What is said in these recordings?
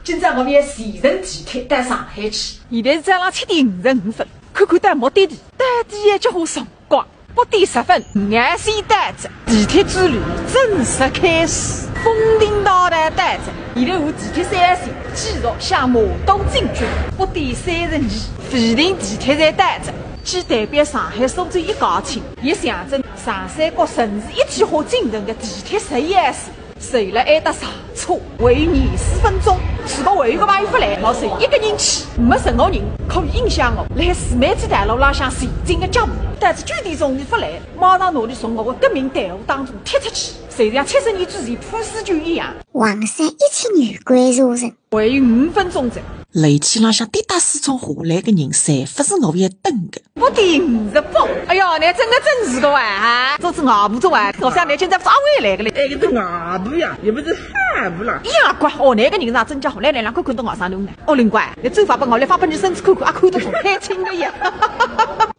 今朝我们前程地铁到上海去，现在是早上7:55，看看到目的地，到底要叫我辰光8点10分，2线单子，地铁之旅正式开始。封顶到达单子，现在我地铁3线继续向马东进军。8点32，费亭地铁站单子，既代表上海苏州一家亲，也象征长三角城市一体化进程的地铁11线。随了挨得上车，会员24分钟。如果会员个朋友不来，我随一个人去，没任何人可以影响我来市美子大路浪向前进的脚步。但是9点钟不来，马上努力从我的革命队伍当中踢出去，就像70年之前普世军一样。黄山一起女关入城，会员5分钟整。雷天浪向滴答水中下来的人，侪不是我要等的。8点58，哎呀，你真是个哇！做外部做啊，好像你现在不是阿伟来个嘞？那个是外部呀，也不是汉部啦。呀，乖，哦，那个人是真家伙，来看看到外上弄呢。哦，灵乖，你走法把我来放拨你身子看看，看得出开清的呀。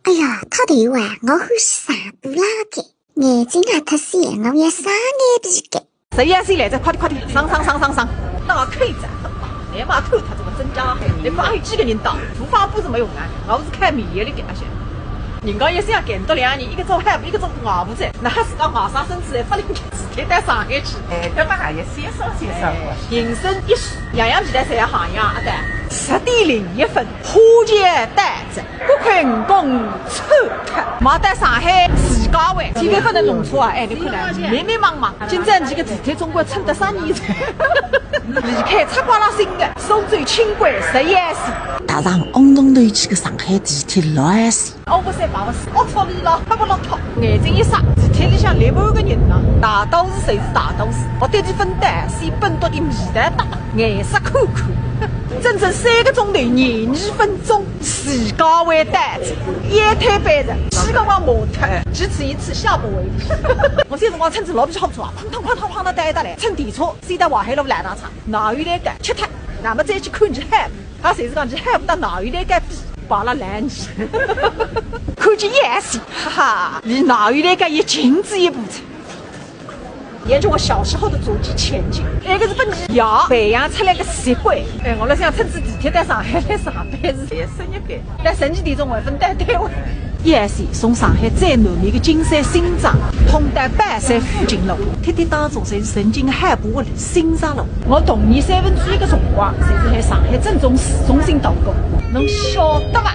哎呀，他头啊，我欢喜上布拉盖，眼睛也特闪，我要双眼皮盖。11线来着，快点，上，那可以站。你妈偷他这个真家伙，你看还有几个人到？厨房布是没用啊，我是看米业的给那些。人家一想干到2年，一个做汉部，一个做外部站，那还是讲外省生子发力地铁到上海去。搿么还要先生人生一世，样皮带侪行样啊的。10点01分，花钱单子，5块5角5抽脱，买到上海自家湾，体育分的弄错啊！哎，你看来迷迷茫茫，今朝你个地铁总归撑得3年才。离开擦光了新的苏州轻轨11线，踏上红彤头去的上海地铁6线。我不三把我死，我操你了，还不落套！眼睛一眨，地铁里向立满个人呐，大都市谁是大都市？我对你分担，先奔到的米蛋搭搭，颜色看看。整整3个钟头22分钟，自家湾单子，烟摊板子，几个往模特，只此一次，下不为例。我现在我趁着老皮好处啊，砰的带来，乘电车先到淮海路2大厂，哪有来个吃脱，那么再去看你汉，他谁是讲你汉不到哪有来个比，把了烂你，看见1线，哈哈，离哪有来个也仅止一步程。沿着我小时候的足迹前进，那个是本地培养出来的习惯。哎，我来想乘坐地铁到上海来上班是也深一点，但12点钟会分到单位。1线从上海最南面的金山新庄通到半山附近路，铁铁当中侪是曾经汉部的新沙路。我童年1/3的辰光，侪是在上海正中市中心度过，侬晓得伐？